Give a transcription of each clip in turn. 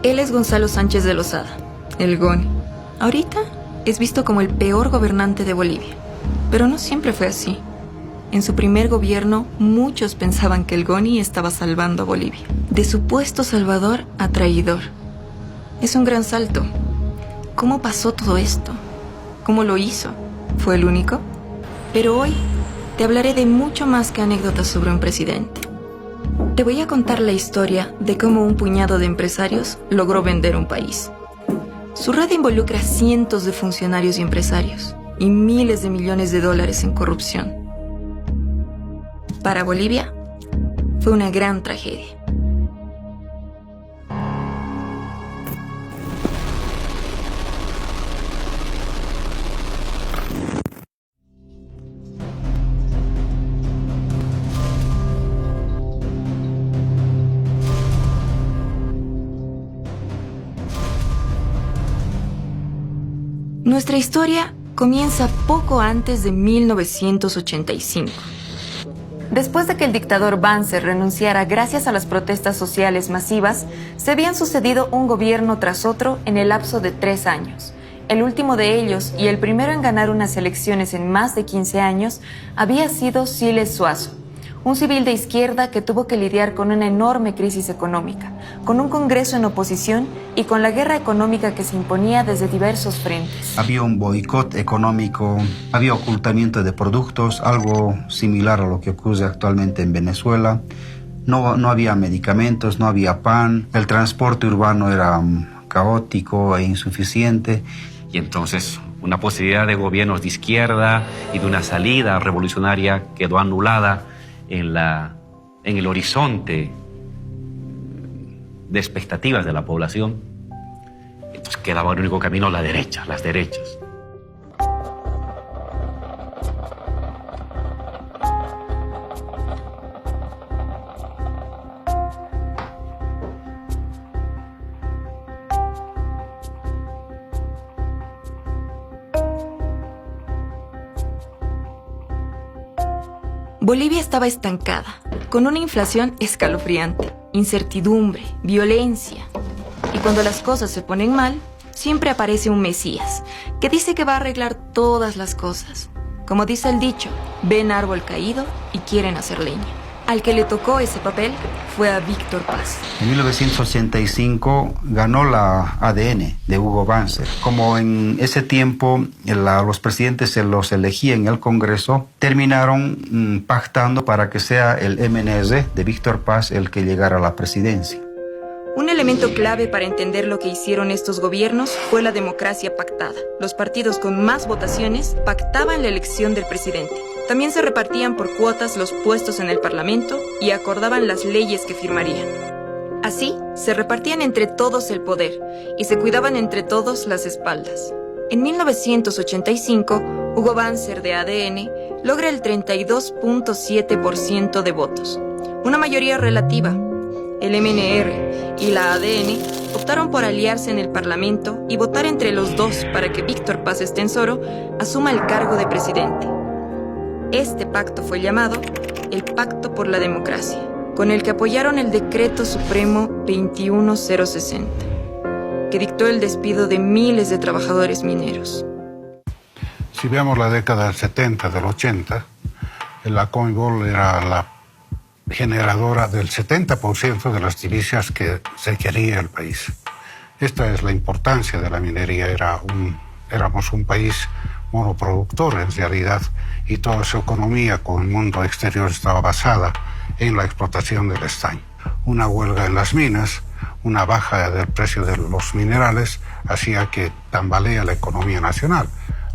Él es Gonzalo Sánchez de Lozada, el Goni. Ahorita es visto como el peor gobernante de Bolivia, pero no siempre fue así. En su primer gobierno, muchos pensaban que el Goni estaba salvando a Bolivia. De supuesto salvador a traidor. Es un gran salto. ¿Cómo pasó todo esto? ¿Cómo lo hizo? ¿Fue el único? Pero hoy te hablaré de mucho más que anécdotas sobre un presidente. Te voy a contar la historia de cómo un puñado de empresarios logró vender un país. Su red involucra cientos de funcionarios y empresarios y miles de millones de dólares en corrupción. Para Bolivia, fue una gran tragedia. Nuestra historia comienza poco antes de 1985. Después de que el dictador Banzer renunciara gracias a las protestas sociales masivas, se habían sucedido un gobierno tras otro en el lapso de 3 años. El último de ellos, y el primero en ganar unas elecciones en más de 15 años, había sido Siles Zuazo, un civil de izquierda que tuvo que lidiar con una enorme crisis económica, con un Congreso en oposición y con la guerra económica que se imponía desde diversos frentes. Había un boicot económico, había ocultamiento de productos, algo similar a lo que ocurre actualmente en Venezuela. No había medicamentos, no había pan, el transporte urbano era caótico e insuficiente. Y entonces una posibilidad de gobiernos de izquierda y de una salida revolucionaria quedó anulada en el horizonte de expectativas de la población. Entonces quedaba el único camino las derechas. Bolivia estaba estancada, con una inflación escalofriante, incertidumbre, violencia. Y cuando las cosas se ponen mal, siempre aparece un Mesías, que dice que va a arreglar todas las cosas. Como dice el dicho, ven árbol caído y quieren hacer leña. Al que le tocó ese papel fue a Víctor Paz. En 1985 ganó la ADN de Hugo Banzer. Como en ese tiempo los presidentes se los elegía en el Congreso, terminaron pactando para que sea el MNR de Víctor Paz el que llegara a la presidencia. Un elemento clave para entender lo que hicieron estos gobiernos fue la democracia pactada. Los partidos con más votaciones pactaban la elección del presidente. También se repartían por cuotas los puestos en el Parlamento y acordaban las leyes que firmarían. Así, se repartían entre todos el poder y se cuidaban entre todos las espaldas. En 1985, Hugo Banzer de ADN logra el 32.7% de votos, una mayoría relativa. El MNR y la ADN optaron por aliarse en el Parlamento y votar entre los dos para que Víctor Paz Estenssoro asuma el cargo de presidente. Este pacto fue llamado el Pacto por la Democracia, con el que apoyaron el Decreto Supremo 21060, que dictó el despido de miles de trabajadores mineros. Si vemos la década del 70, del 80, la CONMEBOL era la generadora del 70% de las divisas que se quería el país. Esta es la importancia de la minería. Éramos un país monoproductor en realidad, y toda su economía con el mundo exterior estaba basada en la explotación del estaño. Una huelga en las minas, una baja del precio de los minerales hacía que tambalea la economía nacional.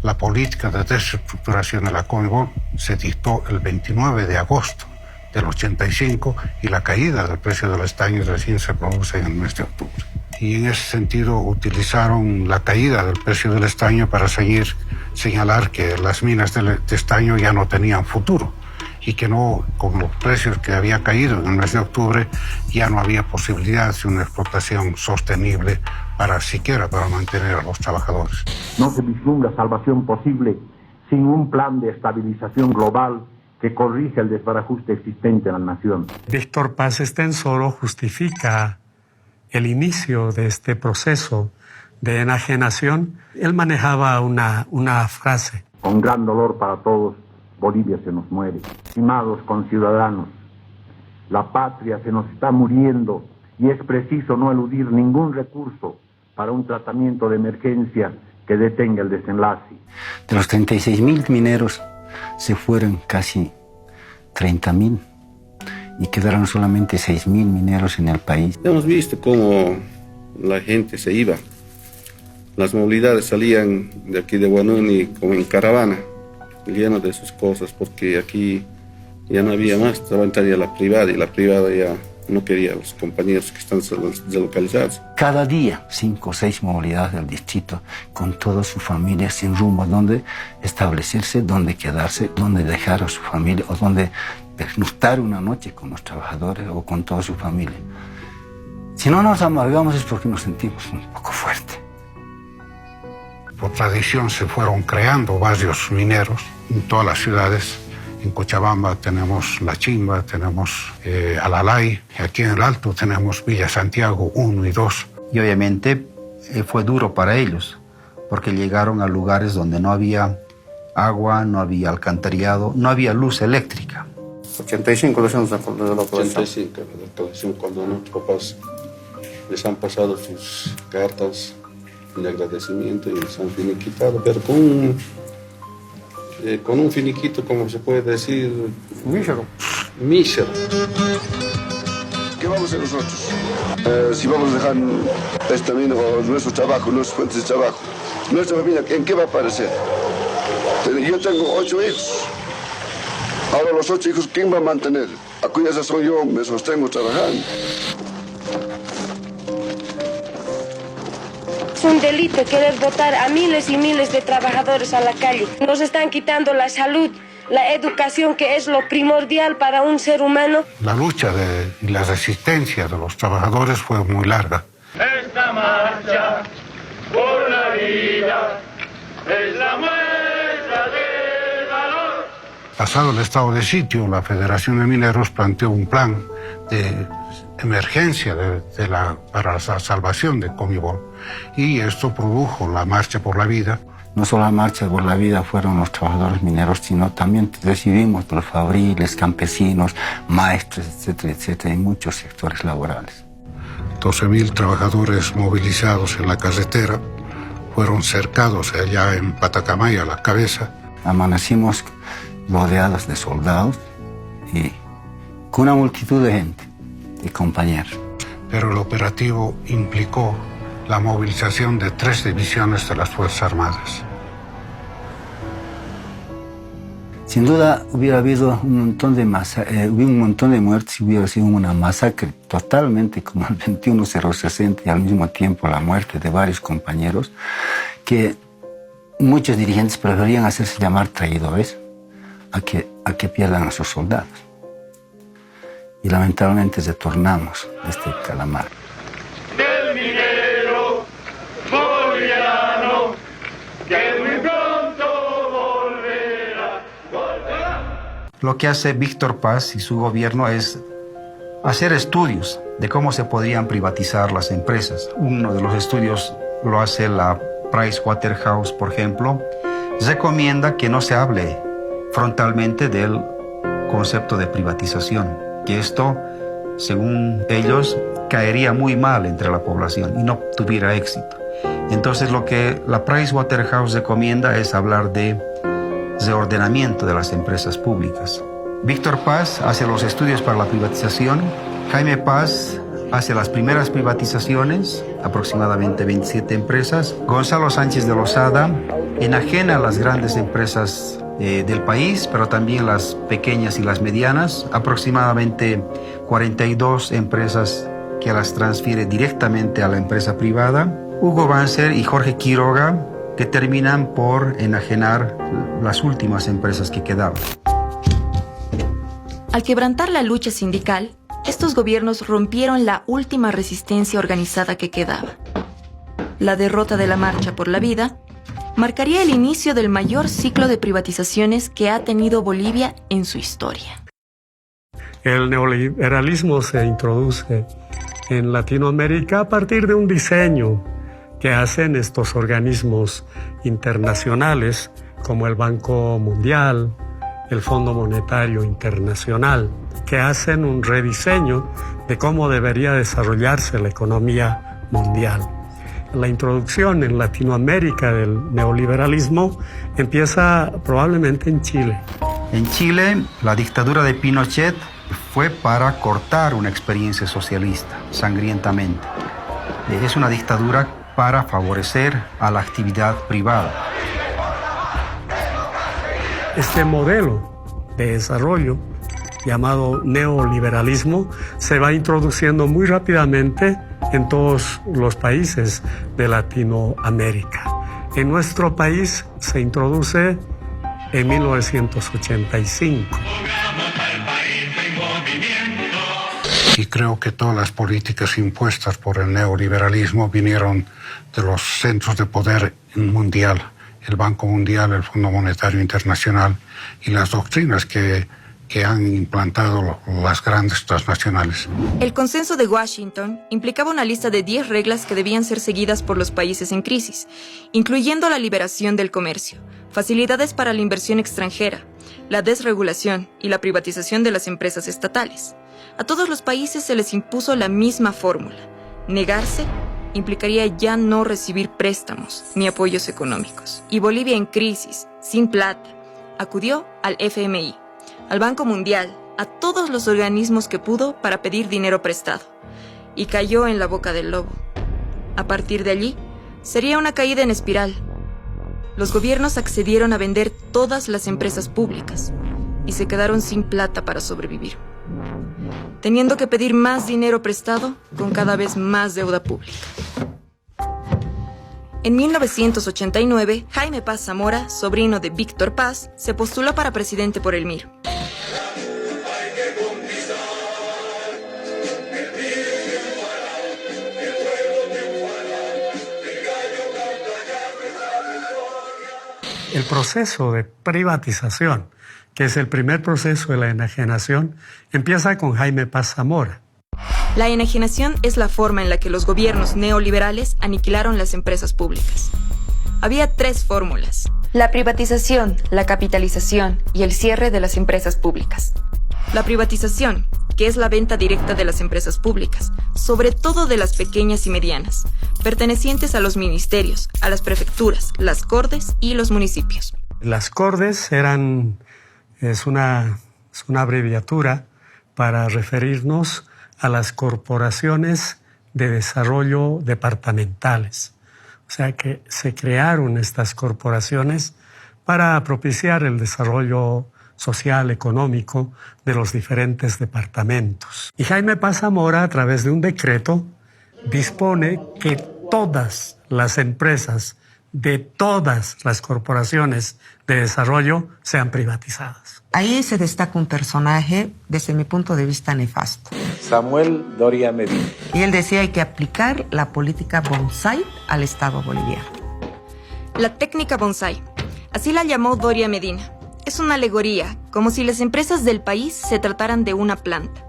La política de desestructuración de la CONMEBOL se dictó el 29 de agosto del 85 y la caída del precio del estaño recién se produce en el mes de octubre. Y en ese sentido utilizaron la caída del precio del estaño para señalar que las minas de estaño ya no tenían futuro y que no, con los precios que había caído en el mes de octubre, ya no había posibilidad de una explotación sostenible siquiera para mantener a los trabajadores. No se vislumbra salvación posible sin un plan de estabilización global que corrija el desbarajuste existente en la nación. Víctor Paz Estenssoro justifica el inicio de este proceso de enajenación, él manejaba una frase. Con gran dolor para todos, Bolivia se nos muere. Estimados conciudadanos, la patria se nos está muriendo y es preciso no eludir ningún recurso para un tratamiento de emergencia que detenga el desenlace. De los 36.000 mineros se fueron casi 30.000 y quedaron solamente 6.000 mineros en el país. Hemos visto cómo la gente se iba. Las movilidades salían de aquí de Huanuni como en caravana, llenas de sus cosas, porque aquí ya no había más, estaba entrando la privada y la privada ya no quería a los compañeros que están deslocalizados. Cada día 5 o 6 movilidades del distrito con toda su familia sin rumbo, donde establecerse, donde quedarse, donde dejar a su familia o donde pernoctar una noche con los trabajadores o con toda su familia. Si no nos amargamos es porque nos sentimos un poco fuertes. Por tradición se fueron creando barrios mineros en todas las ciudades. En Cochabamba tenemos La Chimba, tenemos Alalay, y aquí en el Alto tenemos Villa Santiago 1 y 2. Y obviamente fue duro para ellos, porque llegaron a lugares donde no había agua, no había alcantarillado, no había luz eléctrica. 85 los años de la 85, cuando nuestros papás les han pasado sus cartas de agradecimiento y les han finiquitado, pero con un finiquito, como se puede decir, mísero. ¿Qué vamos a hacer nosotros? Si vamos a dejar este camino, nuestro trabajo, nuestras fuentes de trabajo, nuestra familia, ¿en qué va a aparecer? Yo tengo 8 hijos. Ahora los 8 hijos, ¿quién va a mantener? A cuya razón yo me sostengo trabajando. Es un delito querer botar a miles y miles de trabajadores a la calle. Nos están quitando la salud, la educación, que es lo primordial para un ser humano. La lucha y la resistencia de los trabajadores fue muy larga. Esta marcha por la vida es la muestra del valor. Pasado el estado de sitio, la Federación de Mineros planteó un plan de emergencia para la salvación de Comibol, y esto produjo la Marcha por la Vida. No solo la Marcha por la Vida fueron los trabajadores mineros, sino también recibimos los fabriles, campesinos, maestros, etcétera, etcétera, en muchos sectores laborales. 12.000 trabajadores movilizados en la carretera fueron cercados allá en Patacamaya, a la cabeza. Amanecimos rodeados de soldados y con una multitud de gente, de compañeros. Pero el operativo implicó la movilización de 3 divisiones de las Fuerzas Armadas. Sin duda hubiera habido un montón de muertes y hubiera sido una masacre totalmente como el 21-060 y al mismo tiempo la muerte de varios compañeros que muchos dirigentes preferían hacerse llamar traidores a que pierdan a sus soldados. Y lamentablemente retornamos de este calamar. Del minero boliviano que muy pronto volverá. Lo que hace Víctor Paz y su gobierno es hacer estudios de cómo se podrían privatizar las empresas. Uno de los estudios lo hace la Pricewaterhouse, por ejemplo. Recomienda que no se hable frontalmente del concepto de privatización, que esto, según ellos, caería muy mal entre la población y no tuviera éxito. Entonces lo que la Pricewaterhouse recomienda es hablar de reordenamiento de las empresas públicas. Víctor Paz hace los estudios para la privatización, Jaime Paz hace las primeras privatizaciones, aproximadamente 27 empresas, Gonzalo Sánchez de Lozada enajena las grandes empresas del país, pero también las pequeñas y las medianas, aproximadamente 42 empresas que las transfiere directamente a la empresa privada. Hugo Banzer y Jorge Quiroga, que terminan por enajenar las últimas empresas que quedaban. Al quebrantar la lucha sindical, estos gobiernos rompieron la última resistencia organizada que quedaba. La derrota de la Marcha por la Vida marcaría el inicio del mayor ciclo de privatizaciones que ha tenido Bolivia en su historia. El neoliberalismo se introduce en Latinoamérica a partir de un diseño que hacen estos organismos internacionales como el Banco Mundial, el Fondo Monetario Internacional, que hacen un rediseño de cómo debería desarrollarse la economía mundial. La introducción en Latinoamérica del neoliberalismo empieza probablemente en Chile. En Chile, la dictadura de Pinochet fue para cortar una experiencia socialista, sangrientamente. Es una dictadura para favorecer a la actividad privada. Este modelo de desarrollo, llamado neoliberalismo, se va introduciendo muy rápidamente en todos los países de Latinoamérica. En nuestro país se introduce en 1985. Y creo que todas las políticas impuestas por el neoliberalismo vinieron de los centros de poder mundial, el Banco Mundial, el Fondo Monetario Internacional y las doctrinas que han implantado las grandes transnacionales. El Consenso de Washington implicaba una lista de 10 reglas que debían ser seguidas por los países en crisis, incluyendo la liberación del comercio, facilidades para la inversión extranjera, la desregulación y la privatización de las empresas estatales. A todos los países se les impuso la misma fórmula. Negarse implicaría ya no recibir préstamos ni apoyos económicos. Y Bolivia en crisis, sin plata, acudió al FMI, al Banco Mundial, a todos los organismos que pudo para pedir dinero prestado. Y cayó en la boca del lobo. A partir de allí, sería una caída en espiral. Los gobiernos accedieron a vender todas las empresas públicas y se quedaron sin plata para sobrevivir, teniendo que pedir más dinero prestado con cada vez más deuda pública. En 1989, Jaime Paz Zamora, sobrino de Víctor Paz, se postuló para presidente por el MIR. El proceso de privatización, que es el primer proceso de la enajenación, empieza con Jaime Paz Zamora. La enajenación es la forma en la que los gobiernos neoliberales aniquilaron las empresas públicas. Había 3 fórmulas: la privatización, la capitalización y el cierre de las empresas públicas. La privatización, que es la venta directa de las empresas públicas, sobre todo de las pequeñas y medianas, pertenecientes a los ministerios, a las prefecturas, las cortes y los municipios. Las cortes es una abreviatura para referirnos a las corporaciones de desarrollo departamentales. O sea que se crearon estas corporaciones para propiciar el desarrollo social, económico de los diferentes departamentos. Y Jaime Paz Zamora, a través de un decreto, dispone que todas las empresas de todas las corporaciones de desarrollo sean privatizadas. Ahí se destaca un personaje, desde mi punto de vista, nefasto. Samuel Doria Medina. Y él decía hay que aplicar la política bonsai al Estado boliviano. La técnica bonsai, así la llamó Doria Medina. Es una alegoría, como si las empresas del país se trataran de una planta.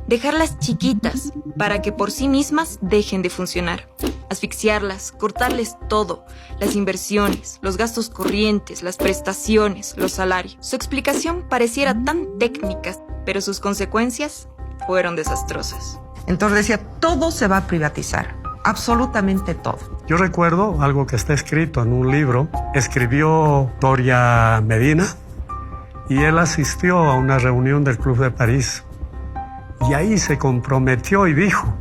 Dejarlas chiquitas para que por sí mismas dejen de funcionar. Asfixiarlas, cortarles todo, las inversiones, los gastos corrientes, las prestaciones, los salarios. Su explicación pareciera tan técnica, pero sus consecuencias fueron desastrosas. Entonces decía, todo se va a privatizar, absolutamente todo. Yo recuerdo algo que está escrito en un libro. Escribió Doria Medina y él asistió a una reunión del Club de París. Y ahí se comprometió y dijo,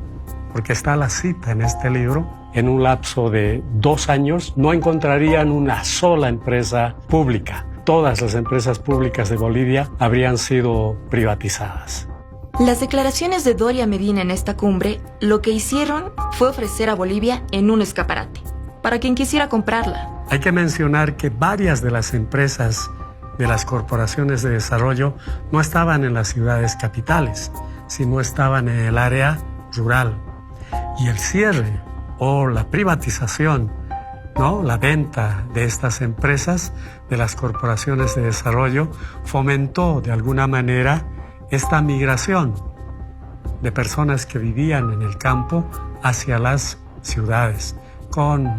porque está la cita en este libro, en un lapso de 2 años no encontrarían una sola empresa pública. Todas las empresas públicas de Bolivia habrían sido privatizadas. Las declaraciones de Doria Medina en esta cumbre lo que hicieron fue ofrecer a Bolivia en un escaparate, para quien quisiera comprarla. Hay que mencionar que varias de las empresas de las corporaciones de desarrollo no estaban en las ciudades capitales, sino estaban en el área rural. Y el cierre o la privatización, ¿no?, la venta de estas empresas, de las corporaciones de desarrollo, fomentó de alguna manera esta migración de personas que vivían en el campo hacia las ciudades, con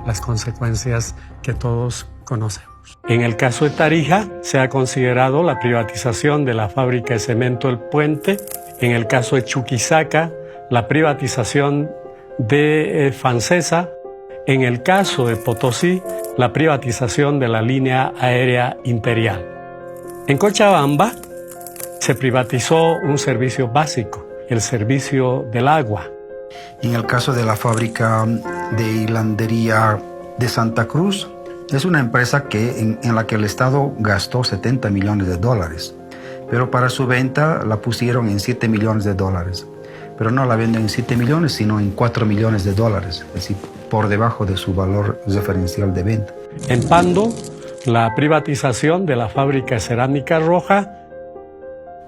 las consecuencias que todos conocemos. En el caso de Tarija, se ha considerado la privatización de la fábrica de cemento El Puente. En el caso de Chuquisaca, la privatización de Fancesa. En el caso de Potosí, la privatización de la línea aérea imperial. En Cochabamba, se privatizó un servicio básico, el servicio del agua. En el caso de la fábrica de hilandería de Santa Cruz, es una empresa en la que el Estado gastó $70 millones, pero para su venta la pusieron en $7 millones, pero no la venden en 7 millones, sino en $4 millones, es decir, por debajo de su valor referencial de venta. En Pando, la privatización de la fábrica de cerámica roja.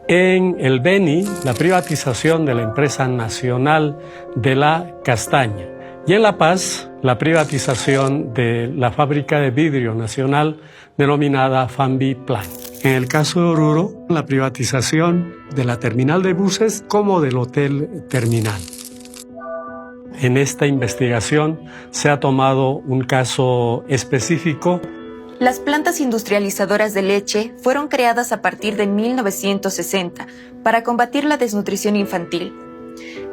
En el Beni, la privatización de la empresa nacional de la castaña. Y en La Paz, la privatización de la fábrica de vidrio nacional denominada Fambi Plan. En el caso de Oruro, la privatización de la terminal de buses como del hotel terminal. En esta investigación se ha tomado un caso específico. Las plantas industrializadoras de leche fueron creadas a partir de 1960 para combatir la desnutrición infantil.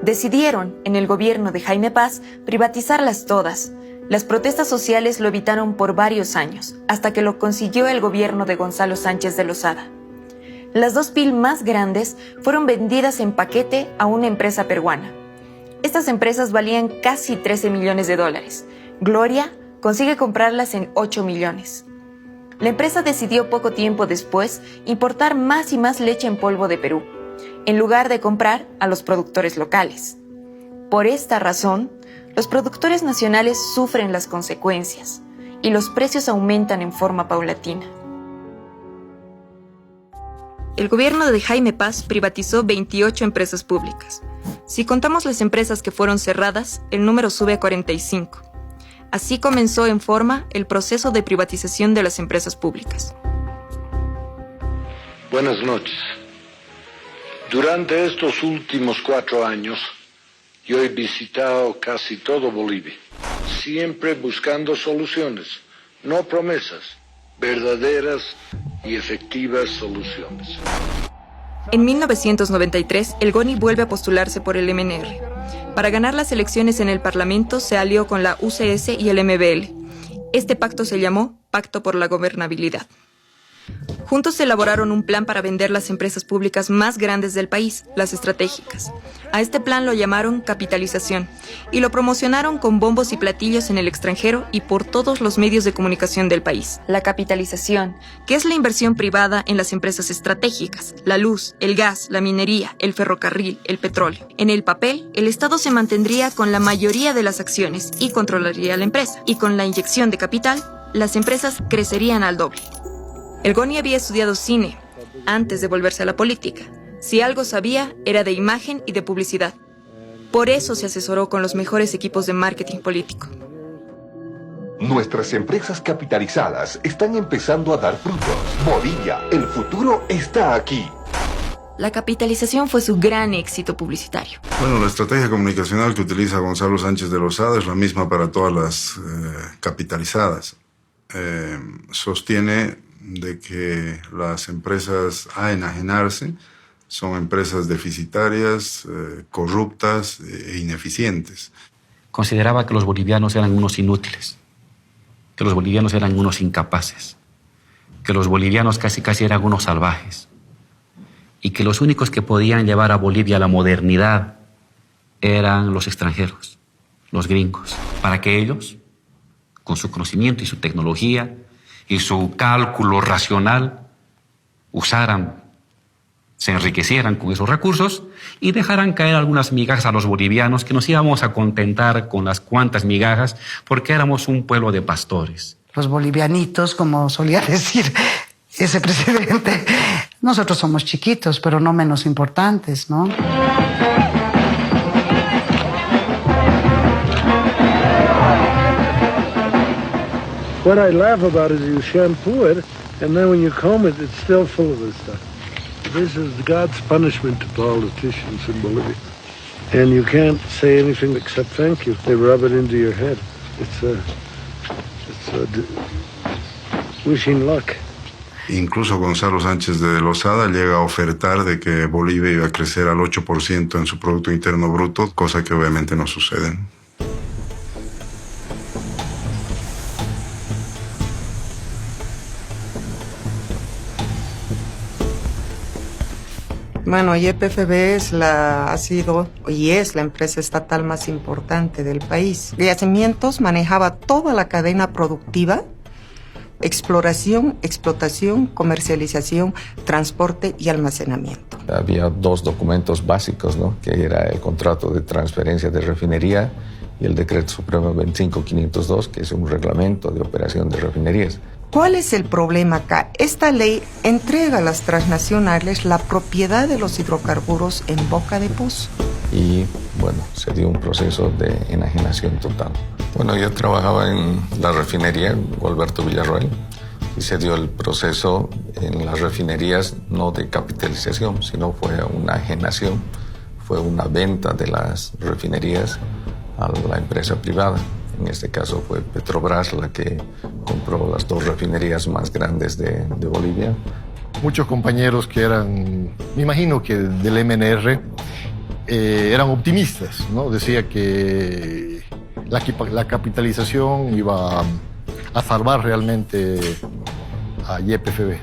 Decidieron, en el gobierno de Jaime Paz, privatizarlas todas. Las protestas sociales lo evitaron por varios años, hasta que lo consiguió el gobierno de Gonzalo Sánchez de Lozada. Las 2 PIL más grandes fueron vendidas en paquete a una empresa peruana. Estas empresas valían casi $13 millones. Gloria consigue comprarlas en 8 millones. La empresa decidió poco tiempo después importar más y más leche en polvo de Perú, en lugar de comprar a los productores locales. Por esta razón, los productores nacionales sufren las consecuencias y los precios aumentan en forma paulatina. El gobierno de Jaime Paz privatizó 28 empresas públicas. Si contamos las empresas que fueron cerradas, el número sube a 45. Así comenzó en forma el proceso de privatización de las empresas públicas. Buenas noches. Durante estos últimos 4 años, yo he visitado casi todo Bolivia, siempre buscando soluciones, no promesas, verdaderas y efectivas soluciones. En 1993, el GONI vuelve a postularse por el MNR. Para ganar las elecciones en el Parlamento se alió con la UCS y el MBL. Este pacto se llamó Pacto por la Gobernabilidad. Juntos elaboraron un plan para vender las empresas públicas más grandes del país, las estratégicas. A este plan lo llamaron capitalización y lo promocionaron con bombos y platillos en el extranjero y por todos los medios de comunicación del país. La capitalización, que es la inversión privada en las empresas estratégicas, la luz, el gas, la minería, el ferrocarril, el petróleo. En el papel, el Estado se mantendría con la mayoría de las acciones y controlaría la empresa. Y con la inyección de capital, las empresas crecerían al doble. El GONI había estudiado cine antes de volverse a la política. Si algo sabía, era de imagen y de publicidad. Por eso se asesoró con los mejores equipos de marketing político. Nuestras empresas capitalizadas están empezando a dar frutos. Bolivia, el futuro está aquí. La capitalización fue su gran éxito publicitario. Bueno, la estrategia comunicacional que utiliza Gonzalo Sánchez de Lozada es la misma para todas las capitalizadas. Sostiene de que las empresas a enajenarse son empresas deficitarias, corruptas e ineficientes. Consideraba que los bolivianos eran unos inútiles, que los bolivianos eran unos incapaces, que los bolivianos casi eran unos salvajes y que los únicos que podían llevar a Bolivia a la modernidad eran los extranjeros, los gringos, para que ellos, con su conocimiento y su tecnología y su cálculo racional, se enriquecieran con esos recursos y dejaran caer algunas migajas a los bolivianos, que nos íbamos a contentar con las cuantas migajas porque éramos un pueblo de pastores. Los bolivianitos, como solía decir ese presidente, nosotros somos chiquitos, pero no menos importantes, ¿no? What I laugh about is you shampoo it, and then when you comb it, it's still full of this stuff. This is God's punishment to politicians in Bolivia. And you can't say anything except thank you. They rub it into your head. It's wishing luck. Incluso Gonzalo Sánchez de Lozada llega a ofertar de que Bolivia iba a crecer al 8% en su Producto Interno Bruto, cosa que obviamente no sucede. Bueno, YPFB ha sido y es la empresa estatal más importante del país. Yacimientos manejaba toda la cadena productiva: exploración, explotación, comercialización, transporte y almacenamiento. Había dos documentos básicos, ¿no? Que era el contrato de transferencia de refinería y el Decreto Supremo 25502, que es un reglamento de operación de refinerías. ¿Cuál es el problema acá? Esta ley entrega a las transnacionales la propiedad de los hidrocarburos en boca de pozo. Y bueno, se dio un proceso de enajenación total. Bueno, yo trabajaba en la refinería Gualberto Villarroel y se dio el proceso en las refinerías no de capitalización, sino fue una enajenación, fue una venta de las refinerías a la empresa privada. En este caso fue Petrobras la que compró las dos refinerías más grandes de Bolivia. Muchos compañeros que eran, me imagino que del MNR, eran optimistas, ¿no? Decía que la capitalización iba a salvar realmente a YPFB.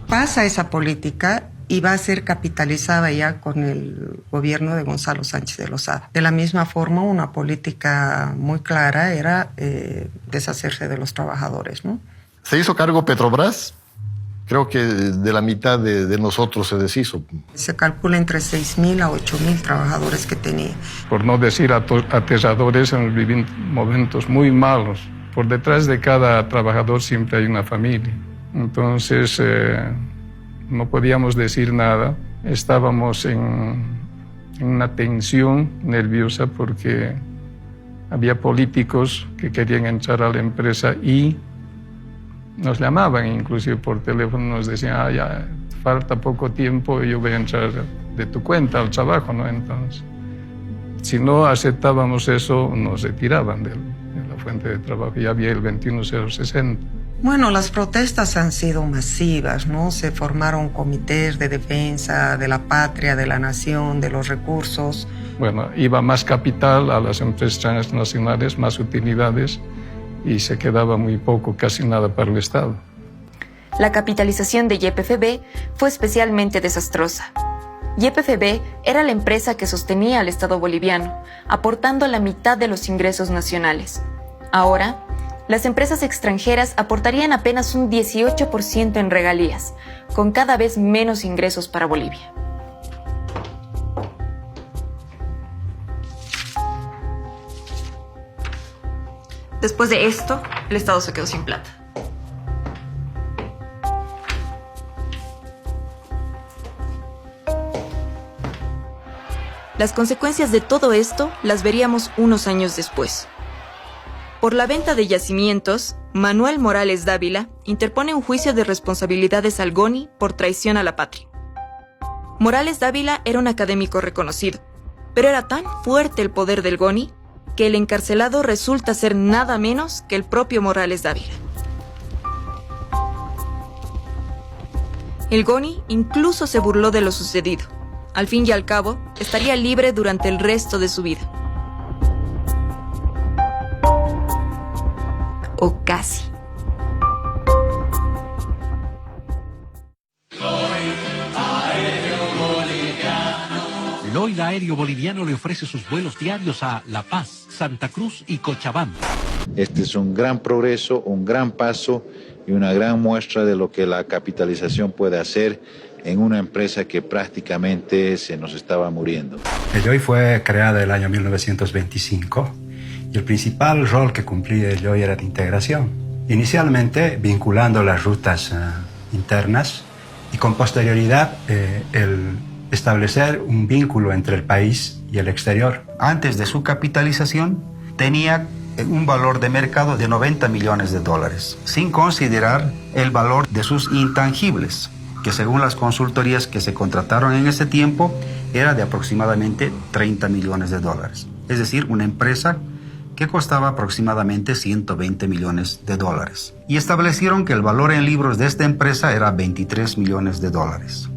Pasa esa política y va a ser capitalizada ya con el gobierno de Gonzalo Sánchez de Lozada. De la misma forma, una política muy clara era deshacerse de los trabajadores, ¿no? Se hizo cargo Petrobras. Creo que de la mitad de nosotros se deshizo. Se calcula entre 6.000 a 8.000 trabajadores que tenía. Por no decir aterradores, hemos vivido momentos muy malos. Por detrás de cada trabajador siempre hay una familia. Entonces, no podíamos decir nada. Estábamos en una tensión nerviosa porque había políticos que querían entrar a la empresa y nos llamaban, inclusive por teléfono, nos decían, ya falta poco tiempo y yo voy a entrar de tu cuenta al trabajo, ¿no? Entonces, si no aceptábamos eso, nos retiraban de la fuente de trabajo. Ya había el 21060. Bueno, las protestas han sido masivas, ¿no? Se formaron comités de defensa de la patria, de la nación, de los recursos. Bueno, iba más capital a las empresas transnacionales, más utilidades, y se quedaba muy poco, casi nada para el Estado. La capitalización de YPFB fue especialmente desastrosa. YPFB era la empresa que sostenía al Estado boliviano, aportando la mitad de los ingresos nacionales. Ahora, las empresas extranjeras aportarían apenas un 18% en regalías, con cada vez menos ingresos para Bolivia. Después de esto, el Estado se quedó sin plata. Las consecuencias de todo esto las veríamos unos años después. Por la venta de yacimientos, Manuel Morales Dávila interpone un juicio de responsabilidades al GONI por traición a la patria. Morales Dávila era un académico reconocido, pero era tan fuerte el poder del GONI que el encarcelado resulta ser nada menos que el propio Morales Dávila. El GONI incluso se burló de lo sucedido. Al fin y al cabo, estaría libre durante el resto de su vida. O casi. Lloyd Aéreo Boliviano le ofrece sus vuelos diarios a La Paz, Santa Cruz y Cochabamba. Este es un gran progreso, un gran paso y una gran muestra de lo que la capitalización puede hacer en una empresa que prácticamente se nos estaba muriendo. El YOI fue creada en el año 1925 y el principal rol que cumplía el YOI era de integración. Inicialmente vinculando las rutas internas y con posterioridad el establecer un vínculo entre el país y el exterior. Antes de su capitalización tenía un valor de mercado de $90 millones, sin considerar el valor de sus intangibles. que según las consultorías que se contrataron en ese tiempo era de aproximadamente 30 millones de dólares. Es decir, una empresa que costaba aproximadamente 120 millones de dólares. Y establecieron que el valor en libros de esta empresa era 23 millones de dólares.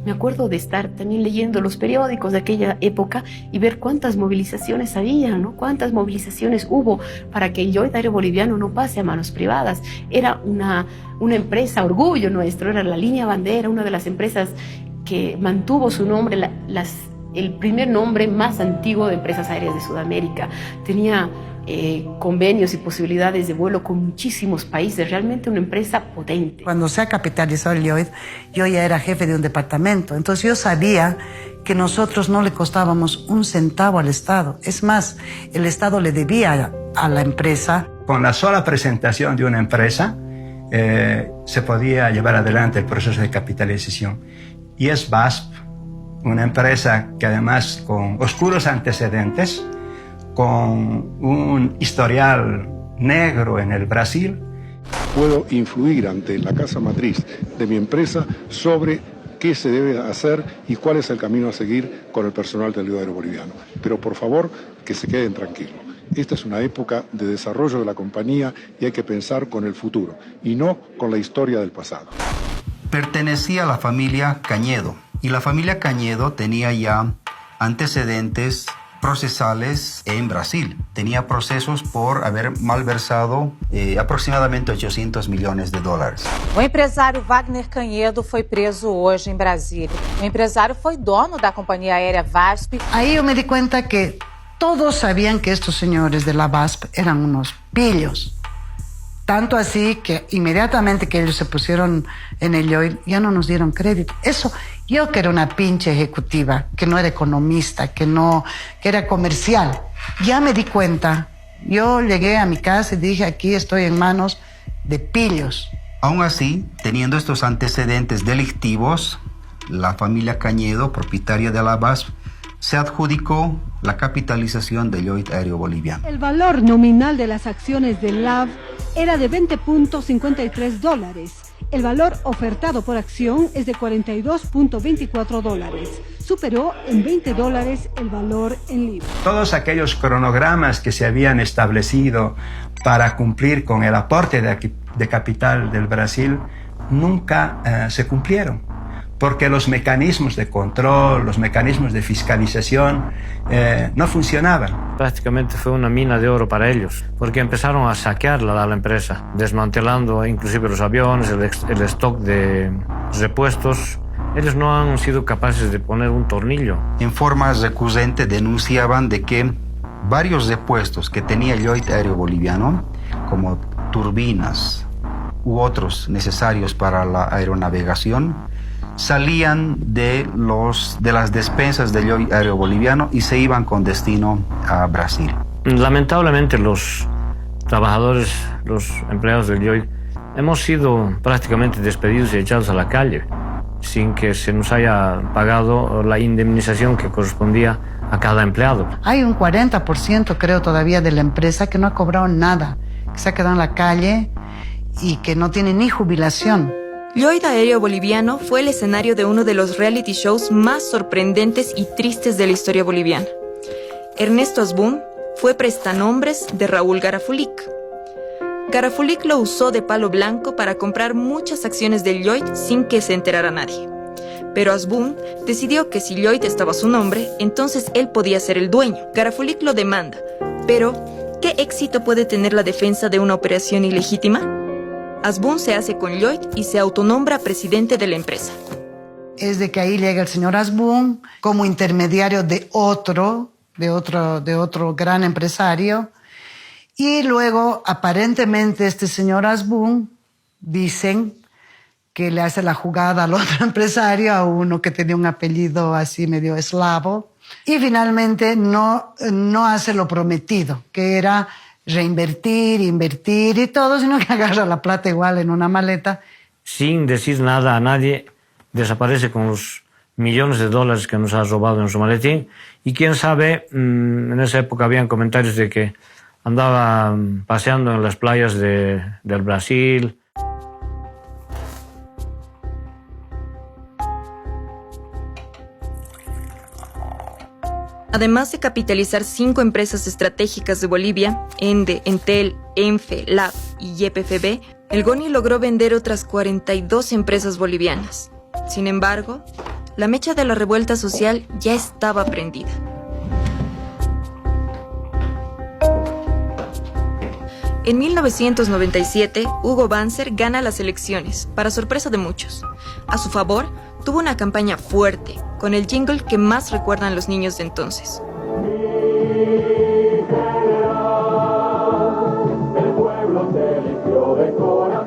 Me acuerdo de estar también leyendo los periódicos de aquella época y ver cuántas movilizaciones había, ¿no? Cuántas movilizaciones hubo para que el Lloyd Aéreo Boliviano no pase a manos privadas. Era una empresa, orgullo nuestro, era la línea bandera, una de las empresas que mantuvo su nombre, el primer nombre más antiguo de empresas aéreas de Sudamérica. Tenía convenios y posibilidades de vuelo con muchísimos países, realmente una empresa potente. Cuando se ha capitalizado el Lloyd, yo ya era jefe de un departamento, entonces yo sabía que nosotros no le costábamos un centavo al Estado. Es más, el Estado le debía a la empresa. Con la sola presentación de una empresa se podía llevar adelante el proceso de capitalización. Y es VASP, una empresa que además con oscuros antecedentes, con un historial negro en el Brasil. Puedo influir ante la casa matriz de mi empresa sobre qué se debe hacer y cuál es el camino a seguir con el personal del Lloyd Aéreo Boliviano. Pero por favor, que se queden tranquilos. Esta es una época de desarrollo de la compañía y hay que pensar con el futuro y no con la historia del pasado. Pertenecía a la familia Cañedo y la familia Cañedo tenía ya antecedentes procesales en Brasil. Tenía procesos por haber malversado aproximadamente 800 millones de dólares. O empresário Wagner Cañedo foi preso hoje em Brasília. O empresário foi dono da companhia aérea VASP. Ahí yo me di cuenta que todos sabían que estos señores de la VASP eran unos pillos. Tanto así que inmediatamente que ellos se pusieron en el Lloyd, ya no nos dieron crédito. Eso, yo que era una pinche ejecutiva, que no era economista, que era comercial, ya me di cuenta. Yo llegué a mi casa y dije, aquí estoy en manos de pillos. Aún así, teniendo estos antecedentes delictivos, la familia Cañedo, propietaria de la VASP, se adjudicó la capitalización del Lloyd Aéreo Boliviano. El valor nominal de las acciones del LAV era de 20.53 dólares. El valor ofertado por acción es de 42.24 dólares. Superó en 20 dólares el valor en libras. Todos aquellos cronogramas que se habían establecido para cumplir con el aporte de capital del Brasil nunca se cumplieron, porque los mecanismos de control, los mecanismos de fiscalización no funcionaban. Prácticamente fue una mina de oro para ellos, porque empezaron a saquearla a la empresa, desmantelando inclusive los aviones, el stock de repuestos. Ellos no han sido capaces de poner un tornillo. En forma recurrente denunciaban de que varios repuestos que tenía el Lloyd Aéreo Boliviano, como turbinas u otros necesarios para la aeronavegación, salían de las despensas del Lloyd Aéreo Boliviano y se iban con destino a Brasil. Lamentablemente los trabajadores, los empleados del Lloyd, hemos sido prácticamente despedidos y echados a la calle sin que se nos haya pagado la indemnización que correspondía a cada empleado. Hay un 40% creo todavía de la empresa que no ha cobrado nada, que se ha quedado en la calle y que no tiene ni jubilación. Lloyd Aéreo Boliviano fue el escenario de uno de los reality shows más sorprendentes y tristes de la historia boliviana. Ernesto Asbun fue prestanombres de Raúl Garafulic. Garafulic lo usó de palo blanco para comprar muchas acciones del Lloyd sin que se enterara nadie. Pero Asbun decidió que si Lloyd estaba a su nombre, entonces él podía ser el dueño. Garafulic lo demanda. Pero, ¿qué éxito puede tener la defensa de una operación ilegítima? Asbun se hace con Lloyd y se autonombra presidente de la empresa. Es de que ahí llega el señor Asbun como intermediario de otro gran empresario. Y luego, aparentemente, este señor Asbun, dicen que le hace la jugada al otro empresario, a uno que tenía un apellido así medio eslavo. Y finalmente no hace lo prometido, que era reinvertir, invertir y todo, sino que agarra la plata igual en una maleta. Sin decir nada a nadie, desaparece con los millones de dólares que nos ha robado en su maletín. Y quién sabe, en esa época habían comentarios de que andaba paseando en las playas del Brasil. Además de capitalizar 5 empresas estratégicas de Bolivia, ENDE, Entel, ENFE, LAV y YPFB, el GONI logró vender otras 42 empresas bolivianas. Sin embargo, la mecha de la revuelta social ya estaba prendida. En 1997, Hugo Banzer gana las elecciones, para sorpresa de muchos. A su favor, tuvo una campaña fuerte, con el jingle que más recuerdan los niños de entonces.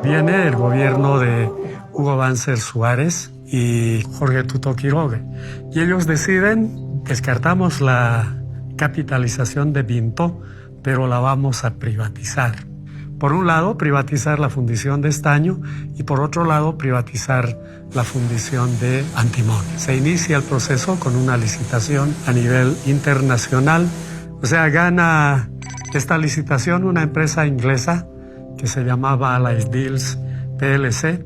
Viene el gobierno de Hugo Banzer Suárez y Jorge Tuto Quiroga, y ellos deciden, descartamos la capitalización de Vinto, pero la vamos a privatizar. Por un lado, privatizar la fundición de estaño y por otro lado, privatizar la fundición de antimonio. Se inicia el proceso con una licitación a nivel internacional. O sea, gana esta licitación una empresa inglesa que se llamaba Allied Deals PLC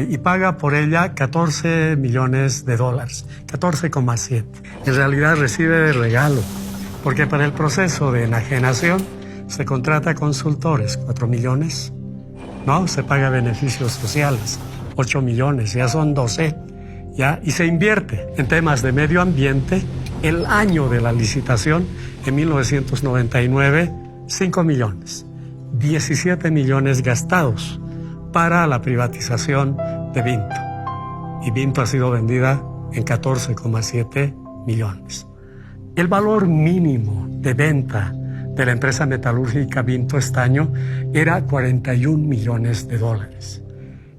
y paga por ella $14 millones, 14,7. En realidad recibe de regalo, porque para el proceso de enajenación se contrata consultores, 4 millones, ¿no? Se paga beneficios sociales, 8 millones, ya son 12, ¿ya? Y se invierte en temas de medio ambiente. El año de la licitación, en 1999, 5 millones, 17 millones gastados para la privatización de Vinto. Y Vinto ha sido vendida en 14,7 millones. El valor mínimo de venta de la empresa metalúrgica Vinto Estaño era $41 millones.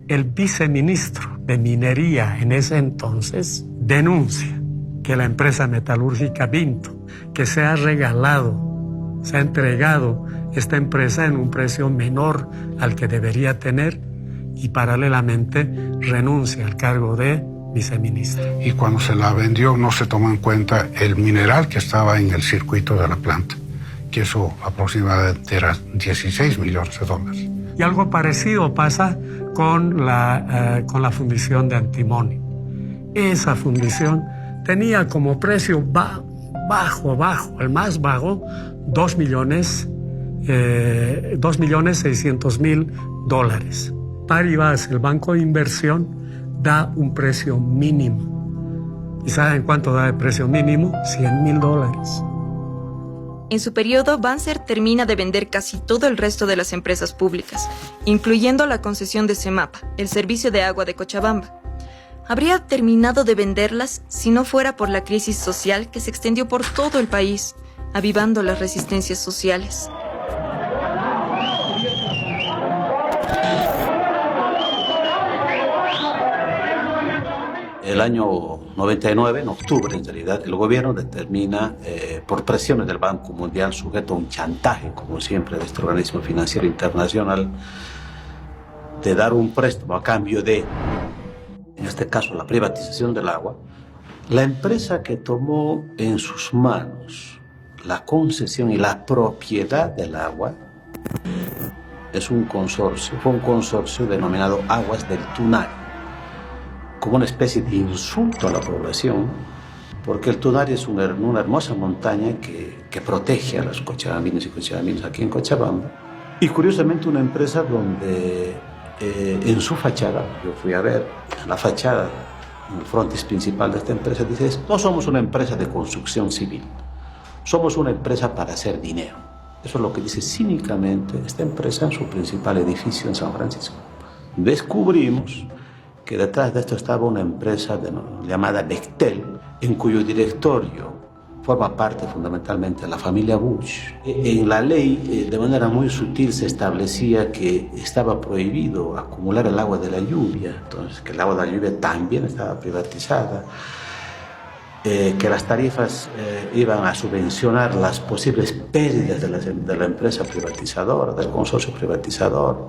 El viceministro de Minería en ese entonces denuncia que la empresa metalúrgica Vinto, que se ha entregado esta empresa en un precio menor al que debería tener y paralelamente renuncia al cargo de viceministro. Y cuando se la vendió no se tomó en cuenta el mineral que estaba en el circuito de la planta, que eso aproximadamente era $16 millones. Y algo parecido pasa con la fundición de antimonio. Esa fundición tenía como precio bajo, el más bajo, $2.600.000. Paribas, el banco de inversión, da un precio mínimo. ¿Y saben cuánto da el precio mínimo? $100.000. En su periodo, Banzer termina de vender casi todo el resto de las empresas públicas, incluyendo la concesión de CEMAPA, el servicio de agua de Cochabamba. Habría terminado de venderlas si no fuera por la crisis social que se extendió por todo el país, avivando las resistencias sociales. El año 99, en octubre en realidad, el gobierno determina, por presiones del Banco Mundial, sujeto a un chantaje, como siempre, de este organismo financiero internacional, de dar un préstamo a cambio de, en este caso, la privatización del agua. La empresa que tomó en sus manos la concesión y la propiedad del agua es un consorcio, fue un consorcio denominado Aguas del Tunari, como una especie de insulto a la población, porque el Tunari es una hermosa montaña que protege a los cochabambinos y cochabaminas aquí en Cochabamba. Y curiosamente una empresa donde en su fachada, yo fui a ver la fachada, el frontis principal de esta empresa, dice: no somos una empresa de construcción civil, somos una empresa para hacer dinero. Eso es lo que dice cínicamente esta empresa en su principal edificio en San Francisco. Descubrimos que detrás de esto estaba una empresa llamada Bechtel, en cuyo directorio forma parte fundamentalmente de la familia Bush. En la ley, de manera muy sutil, se establecía que estaba prohibido acumular el agua de la lluvia, entonces que el agua de la lluvia también estaba privatizada, que las tarifas iban a subvencionar las posibles pérdidas de la empresa privatizadora, del consorcio privatizador,